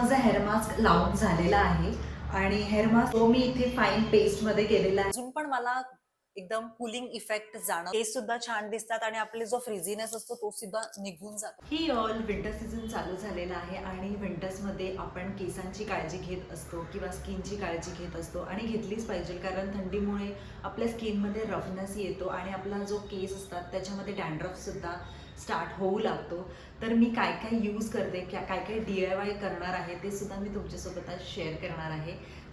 माझा hair mask लावून झालेला आहे आणि हेअर मास्क तो मी इथे फाईन पेस्ट मध्ये केलेला आहे. अजून पण मला एकदम कूलिंग इफेक्ट जाणं, केस सुद्धा छान दिसतात आणि आपले जो फ्रिझीनेस असतो तो सुद्धा निघून जातो. ही ऑल विंटर सीझन चालू झालेला आहे आणि विंटर्समध्ये आपण केसांची काळजी घेत असतो किंवा स्किनची काळजी घेत असतो आणि घेतलीच पाहिजे, कारण थंडीमुळे आपल्या स्किनमध्ये रफनेस येतो आणि आपला जो केस असतात त्याच्यामध्ये डॅन्ड्रफ सुद्धा स्टार्ट होऊ लागतो. तर मी काय काय यूज करते, काय काय DIY करणार आहे ते सुद्धा मी तुमच्यासोबत आज शेअर करणार आहे.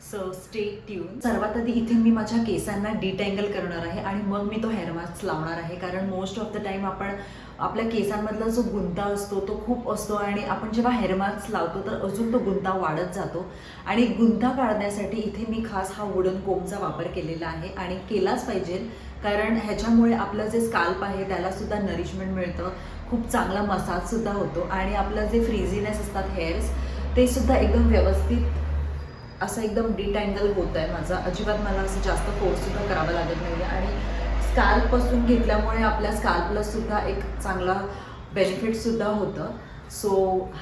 So stay tune. सर्वात आधी इथे मी माझ्या केसांना डिटँगल करणार आहे आणि मग मी तो हेअर मास्क लावणार आहे, कारण मोस्ट ऑफ द टाइम आपण आपल्या केसांमधला जो गुंता असतो तो खूप असतो आणि आपण जेव्हा हेअर मास्क लावतो तर अजून तो गुंता वाढत जातो आणि गुंता काढण्यासाठी इथे मी खास हा वुडन कोंबचा वापर केलेला आहे आणि केलाच पाहिजे, कारण ह्याच्यामुळे आपलं जे स्काल्प आहे त्याला सुद्धा नरिशमेंट मिळतं, खूप चांगला मसाज सुद्धा होतो आणि आपलं जे फ्रीझीनेस असतात हेअर्स ते सुद्धा एकदम व्यवस्थित असं एकदम डिटँगल होत आहे माझं. अजिबात मला असं जास्त फोर्स सुद्धा करावा लागत नाही आणि स्काल्पपासून घेतल्यामुळे आपल्या स्काल्पला सुद्धा एक चांगला बेनिफिट सुद्धा होतं. सो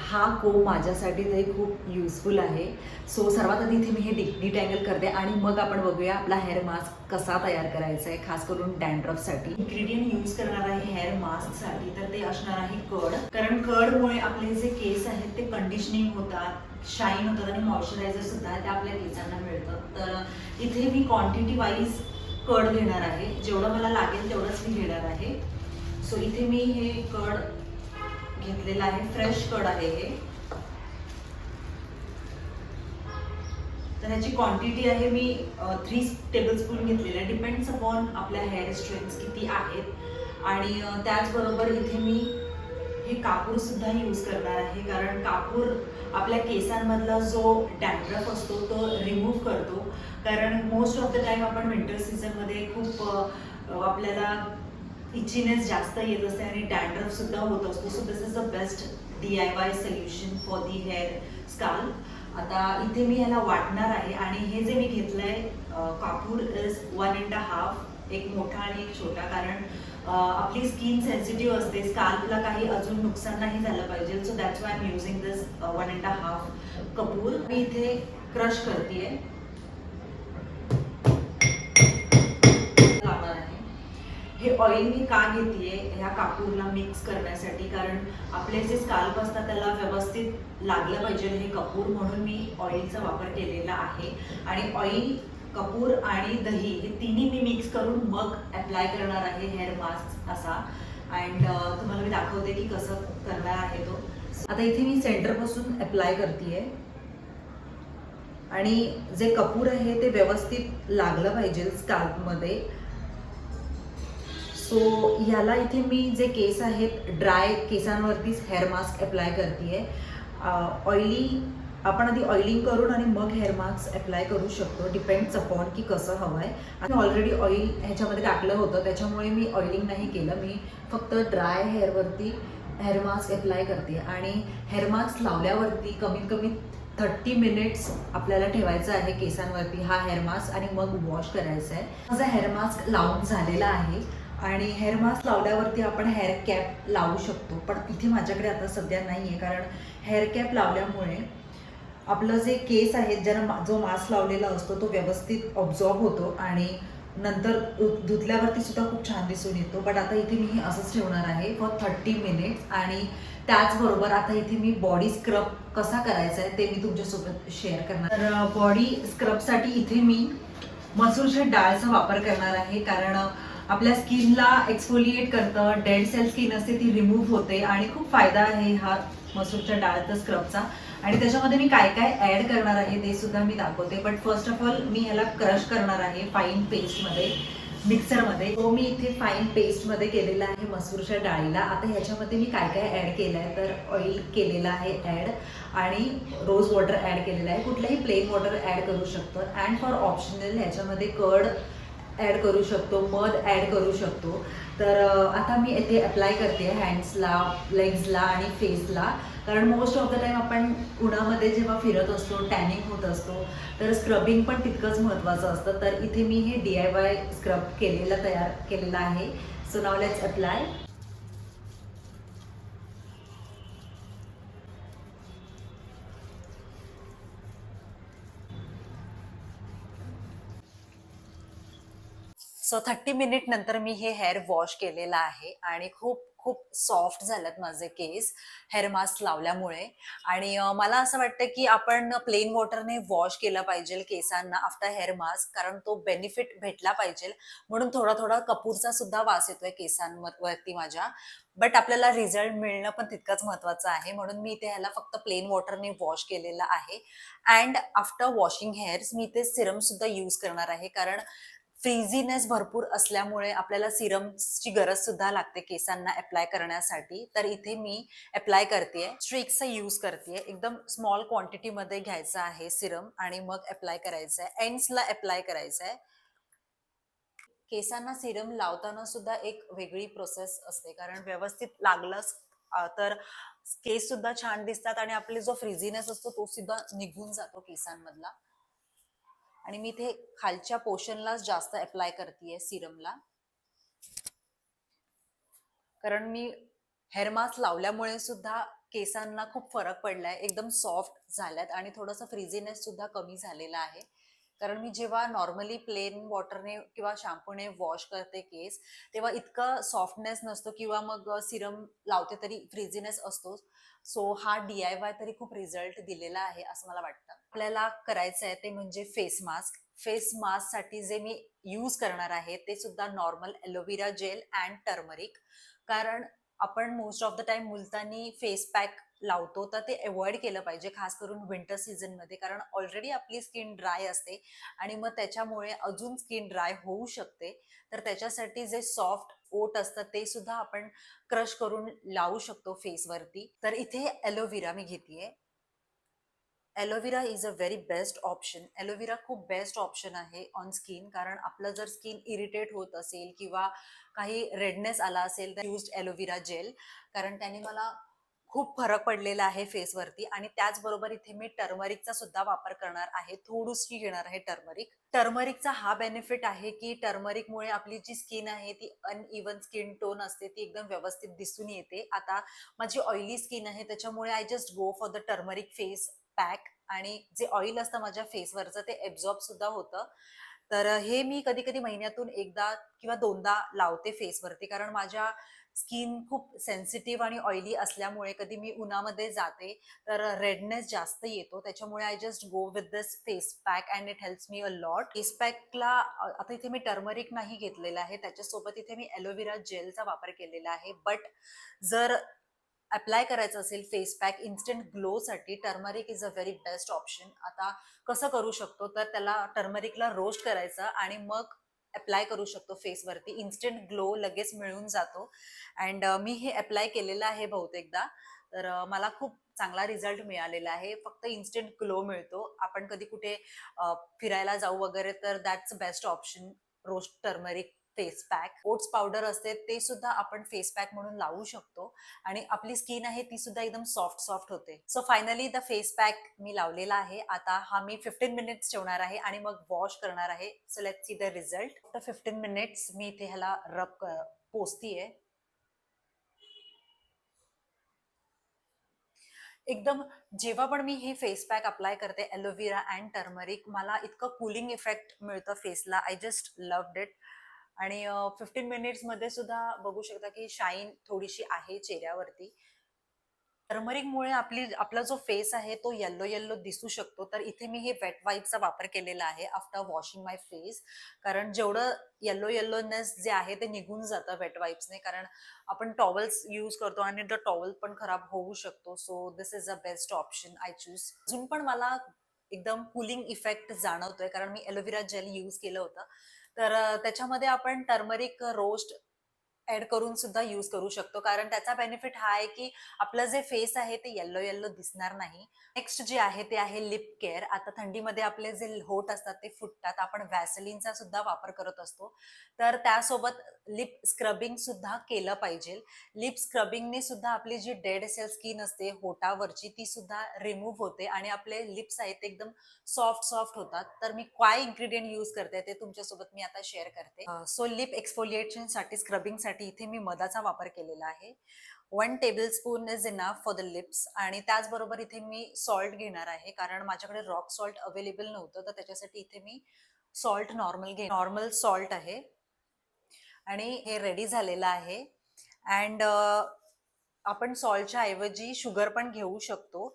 हा कोम माझ्यासाठी ते खूप युजफुल आहे. सो सर्वात आधी इथे मी हे डिटँगल करते आणि मग आपण बघूया आपला हेअर मास्क कसा तयार करायचा आहे, खास करून डॅन्ड्रफसाठी. इन्ग्रेडियंट यूज करणार आहे हेअर मास्कसाठी तर ते असणार आहे कर्ड, कारण कर्डमुळे आपले जे केस आहेत ते कंडिशनिंग होतात, शाईन होतात आणि मॉइश्चरायझर सुद्धा ते आपल्या केसांना मिळतं. तर इथे मी क्वांटिटी वाईज कर्ड घेणार आहे, जेवढं मला लागेल तेवढंच मी घेणार आहे. सो इथे मी हे कर्ड घेतलेलं आहे, फ्रेश कर्ड आहे हे. तर ह्याची क्वांटिटी आहे मी 3 टेबलस्पून घेतलेलं आहे. डिपेंड्स अपॉन आपल्या हेअर स्ट्रेंथ्स किती आहेत. आणि त्याचबरोबर इथे मी हे कापूर सुद्धा यूज करणार आहे, कारण कापूर आपल्या केसांमधला जो डॅन्ड्रफ असतो तो रिमूव्ह करतो, कारण मोस्ट ऑफ द टाइम आपण विंटर सीझनमध्ये खूप आपल्याला इचिनेस जास्त येत असते आणि डॅन्ड्रफ सुद्धा होत असतो. So this is the best DIY solution for the hair scalp. आता इथे मी ह्याला वाटणार आहे आणि हे जे मी घेतलंय कापूर इज 1.5, एक मोठा आणि एक छोटा, कारण आपली स्किन सेन्सिटिव्ह असते, स्काल्पला काही अजून नुकसान नाही झालं पाहिजे. So that's why I am using this 1.5 कपूर. मी इथे क्रश करतेय. हे ऑइल मी का घेतेय ह्या कापूरला मिक्स करण्यासाठी, कारण आपले जे स्काल्प असतात त्याला व्यवस्थित लागलं पाहिजे हे कपूर, म्हणून मी ऑइलचा वापर केलेला आहे. आणि ऑइल, कपूर आणि दही हे तिन्ही मी मिक्स करून मग अप्लाय करणार आहे हेअर मास्क असा. अँड तुम्हाला मी दाखवते की कसं करणार आहे तो. आता इथे मी सेंटरपासून अप्लाय करतेय आणि जे कपूर आहे ते व्यवस्थित लागलं पाहिजे स्काल्पमध्ये. सो ह्याला इथे मी जे केस आहेत ड्राय केसांवरतीच हेअर मास्क अप्लाय करतेय. ऑइली आपण आधी ऑइलिंग करून आणि मग हेअर मास्क अप्लाय करू शकतो, डिपेंड्स अपॉन की कसं हवं आहे. आणि ऑलरेडी ऑइल ह्याच्यामध्ये टाकलं होतं त्याच्यामुळे मी ऑइलिंग नाही केलं, मी फक्त ड्राय हेअरवरती हेअर मास्क अप्लाय करते. आणि हेअर मास्क लावल्यावरती कमीत कमी 30 मिनिट्स आपल्याला ठेवायचं आहे केसांवरती हा हेअर मास्क आणि मग वॉश करायचं आहे. माझा हेअर मास्क लावून झालेला आहे आणि हेअर मास्क लावल्यावरती आपण हेअर कॅप लावू शकतो, पण इथे माझ्याकडे आता सध्या नाही आहे, कारण हेअर कॅप लावल्यामुळे आपलं जे केस आहेत ज्यांना जो मास्क लावलेला असतो तो व्यवस्थित ऑब्झॉर्ब होतो आणि नंतर धुतल्यावरती सुद्धा खूप छान दिसून येतो. बट आता इथे मी असंच ठेवणार आहे फॉर 30 मिनिट्स. आणि त्याचबरोबर आता इथे मी बॉडी स्क्रब कसा करायचा आहे ते मी तुमच्यासोबत शेअर करणार. तर बॉडी स्क्रबसाठी इथे मी मसूरच्या डाळचा वापर करणार आहे, कारण आपल्या स्किनला एक्सफोलिएट करतं, डेड सेल स्किन असते ती रिमूव्ह होते आणि खूप फायदा आहे हा मसूरच्या डाळचा स्क्रबचा. आणि त्याच्यामध्ये मी काय काय ॲड करणार आहे ते सुद्धा मी दाखवते. बट फर्स्ट ऑफ ऑल मी ह्याला क्रश करणार आहे फाईन पेस्टमध्ये, मिक्सरमध्ये. तो मी इथे फाईन पेस्टमध्ये केलेला आहे मसूरच्या डाळीला. आता ह्याच्यामध्ये मी काय काय ॲड केलं आहे तर ऑइल केलेलं आहे ॲड आणि रोज वॉटर ॲड केलेलं आहे. कुठलंही प्लेन वॉटर ॲड करू शकतो. अँड फॉर ऑप्शनल ह्याच्यामध्ये कर्ड ॲड करू शकतो, मध ॲड करू शकतो. तर आता मी इथे अप्लाय करते हँड्सला, लेग्सला आणि फेसला, कारण मोस्ट ऑफ द टाईम आपण उन्हामध्ये जेव्हा फिरत असतो, टॅनिंग होत असतो, तर स्क्रबिंग पण तितकंच महत्त्वाचं असतं. तर इथे मी हे DIY स्क्रब तयार केलेलं आहे. So now let's apply. So 30 minute नंतर मी हे हेअर वॉश केलेलं आहे आणि खूप खूप सॉफ्ट झालेत माझे केस हेअर मास्क लावल्यामुळे. आणि मला असं वाटतं की आपण प्लेन वॉटरने वॉश केलं पाहिजे केसांना आफ्टर हेअर मास्क, कारण तो बेनिफिट भेटला पाहिजे. म्हणून थोडा थोडा कपूरचा सुद्धा वास येतोय केसांवरती माझ्या. बट आपल्याला रिझल्ट मिळणं पण तितकंच महत्वाचं आहे, म्हणून मी इथे ह्याला फक्त प्लेन वॉटरने वॉश केलेलं आहे. अँड आफ्टर वॉशिंग हेअर्स मी इथे सिरम सुद्धा यूज करणार आहे, कारण फ्रीझीनेस भरपूर असल्यामुळे आपल्याला सिरमची गरज सुद्धा लागते केसांना अप्लाय करण्यासाठी. तर इथे मी अप्लाय करतेय, स्ट्रिक्सचा यूज करतेय. एकदम स्मॉल क्वांटिटी मध्ये घ्यायचं आहे सिरम आणि मग अप्लाय करायचं आहे, एंड्सला अप्लाय करायचं आहे. केसांना सिरम लावताना सुद्धा एक वेगळी प्रोसेस असते, कारण व्यवस्थित लागलंच तर केस सुद्धा छान दिसतात आणि आपले जो फ्रिझीनेस असतो तो सुद्धा निघून जातो केसांमधला. आणि मी इथे खालच्या पोर्शनलाच जास्त अप्लाय करतेय सिरमला, कारण मी हेअर मास्क लावल्यामुळे सुद्धा केसांना खूप फरक पडलाय, एकदम सॉफ्ट झाल्यात आणि थोडंसं फ्रिझीनेस सुद्धा कमी झालेला आहे. कारण मी जेव्हा नॉर्मली प्लेन वॉटरने किंवा शॅम्पूने वॉश करते केस, तेव्हा इतका सॉफ्टनेस नसतो किंवा मग सिरम लावते तरी फ्रिझीनेस असतो. सो हा DIY तरी खूप रिझल्ट दिलेला आहे असं मला वाटतं. आपल्याला करायचं आहे ते म्हणजे फेस मास्क. फेस मास्क साठी जे मी यूज करणार आहे ते सुद्धा normal aloe vera gel and turmeric. कारण आपण most of the time Multani face pack लावतो, तर ते अवॉइड केलं पाहिजे, खास करून विंटर सीझन मध्ये, कारण ऑलरेडी आपली स्किन ड्राय असते आणि मग त्याच्यामुळे अजून स्किन ड्राय होऊ शकते. तर त्याच्यासाठी जे सॉफ्ट ओट असतं ते सुद्धा आपण क्रश करून लावू शकतो फेसवरती. तर इथे एलोवेरा मी घेतेय. Aloe vera is a very best option. Aloe vera खूप बेस्ट ऑप्शन आहे ऑन स्किन, कारण आपलं जर स्किन इरिटेट होत असेल किंवा काही रेडनेस आला असेल तर यूज एलोवेरा जेल, कारण त्याने मला खूप फरक पडलेला आहे फेसवरती. आणि त्याचबरोबर इथे मी टर्मरिकचा सुद्धा वापर करणार आहे, थोडीशी घेणार आहे टर्मरिक. टर्मरिकचा हा बेनिफिट आहे की टर्मरिकमुळे आपली जी स्किन आहे ती अनइवन स्किन टोन असते ती एकदम व्यवस्थित दिसून येते. आता माझी ऑइली स्किन आहे त्याच्यामुळे I just go for the turmeric face pack, आणि जे ऑइल असतं माझ्या फेसवरचं ते एब्झॉर्ब सुद्धा होतं. तर हे मी कधी कधी महिन्यातून एकदा किंवा दोनदा लावते फेसवरती, कारण माझ्या स्किन खूप सेन्सिटिव्ह आणि ऑइली असल्यामुळे कधी मी उन्हामध्ये जाते तर रेडनेस जास्त येतो. त्याच्यामुळे I just go with this face pack and it helps me a lot. Face पॅकला आता इथे मी टर्मरिक नाही घेतलेलं आहे, त्याच्यासोबत इथे मी एलोवेरा जेलचा वापर केलेला आहे. बट जर अप्लाय करायचं असेल फेस पॅक इन्स्टंट ग्लो साठी, turmeric is a very best option. आता कसं करू शकतो, तर त्याला टर्मरिकला रोस्ट करायचं आणि मग अप्लाय करू शकतो फेसवरती, इन्स्टंट ग्लो लगेच मिळून जातो. अँड मी हे अप्लाय केलेलं आहे बहुतेकदा, तर मला खूप चांगला रिझल्ट मिळालेला आहे. फक्त इन्स्टंट ग्लो मिळतो. आपण कधी कुठे फिरायला जाऊ वगैरे तर that's best option, roast turmeric face pack. Oats powder असते ते सुद्धा आपण फेस पॅक म्हणून लावू शकतो आणि आपली स्किन आहे ती सुद्धा एकदम सॉफ्ट सॉफ्ट होते. So finally the face pack मी लावलेला आहे. आता हा मी 15 मिनिट्स ठेवणार आहे आणि मग वॉश करणार आहे. So let's see the result. After 15 minutes मी इथे ह्याला पोचतीये. एकदम जेव्हा पण मी हे फेस पॅक अप्लाय करते एलोवेरा अँड टर्मरिक, मला इतकं कूलिंग इफेक्ट मिळतं फेसला, आय जस्ट लव्ड इट. आणि 15 मिनिट्स मध्ये सुद्धा बघू शकता की शाईन थोडीशी आहे चेहऱ्यावरती. टर्मरिकमुळे आपला जो फेस आहे तो येल्लो येल्लो दिसू शकतो. तर इथे मी हे वेट वाईपचा वापर केलेला आहे आफ्टर वॉशिंग माय फेस, कारण जेवढं येल्लो येल्लोनेस जे आहे ते निघून जातं वेट वाईप्सने, कारण आपण टॉवल्स यूज करतो आणि द टॉवल पण खराब होऊ शकतो. So this is a best option I choose. अजून पण मला एकदम कुलिंग इफेक्ट जाणवतोय, कारण मी एलोवेरा जेल यूज केलं होतं. तर त्याच्यामध्ये आपण टर्मरिक रोस्ट ऍड करून सुद्धा यूज करू शकतो, कारण त्याचा बेनिफिट हा आहे की आपलं जे फेस आहे ते येल्लो येल्लो दिसणार नाही. नेक्स्ट जे आहे ते आहे लिप केअर. आता थंडीमध्ये आपले जे होठ असतात ते फुटतात, आपण व्हॅसलिनचा सुद्धा वापर करत असतो, तर त्यासोबत लिप स्क्रबिंग सुद्धा केलं पाहिजे. लिप स्क्रबिंगने सुद्धा आपली जी डेड सेल स्किन असते होठावरची ती सुद्धा रिमूव्ह होते आणि आपले लिप्स आहेत ते एकदम सॉफ्ट सॉफ्ट होतात. तर मी काय इन्ग्रेडियंट यूज करते ते तुमच्यासोबत मी आता शेअर करते. सो लिप एक्सफोलिएशन साठी, स्क्रबिंग साठी इथे मी मधाचा वापर केलेला आहे. 1 tablespoon is enough for the lips. आणि त्याचबरोबर इथे मी सॉल्ट घेणार आहे, कारण माझ्याकडे रॉक सॉल्ट अवेलेबल नव्हतं, तर त्याच्यासाठी इथे मी सॉल्ट नॉर्मल सॉल्ट आहे. आणि हे रेडी झालेलं आहे. अँड आपण सॉल्टच्या ऐवजी शुगर पण घेऊ शकतो,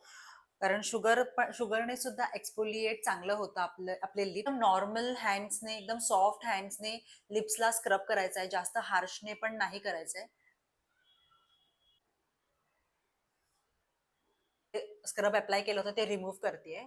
कारण शुगरने सुद्धा एक्सफोलिएट चांगलं होतं आपले लिप. नॉर्मल हँड्सने, एकदम सॉफ्ट हँड्सने लिप्सला स्क्रब करायचं आहे, जास्त हार्शने पण नाही करायचंय. स्क्रब अप्लाय केलं होतं ते रिमूव्ह करतेय.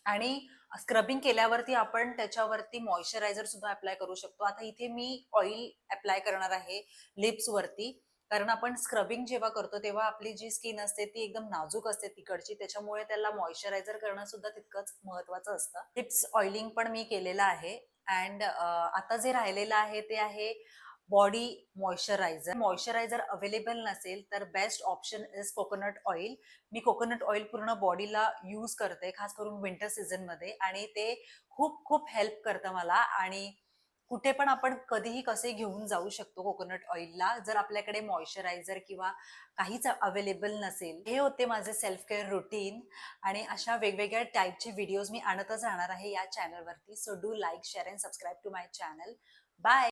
आणि स्क्रबिंग केल्यावरती आपण त्याच्यावरती मॉइश्चरायझर सुद्धा अप्लाय करू शकतो. आता इथे मी ऑइल अप्लाय करणार आहे लिप्स वरती, कारण आपण स्क्रबिंग जेव्हा करतो तेव्हा आपली जी स्किन असते ती एकदम नाजूक असते तिकडची, त्याच्यामुळे त्याला मॉइश्चरायझर करणं सुद्धा तितकंच महत्वाचं असतं. लिप्स ऑइलिंग पण मी केलेलं आहे. अँड आता जे राहिलेलं आहे ते आहे बॉडी मॉइश्चरायझर अवेलेबल नसेल तर best option is coconut oil. Me coconut oil पूर्ण बॉडीला यूज करते, खास करून विंटर सीझन मध्ये, आणि ते खूप खूप हेल्प करतं मला. आणि कुठे पण आपण कधीही कसे घेऊन जाऊ शकतो कोकोनट ऑइलला, जर आपल्याकडे मॉइश्चरायझर किंवा काहीच अवेलेबल नसेल. हे होते माझे सेल्फ केअर रुटीन, आणि अशा वेगवेगळ्या टाईपचे व्हिडिओज मी आणतच राहणार आहे या चॅनलवरती. So do like, share and subscribe to my channel. Bye.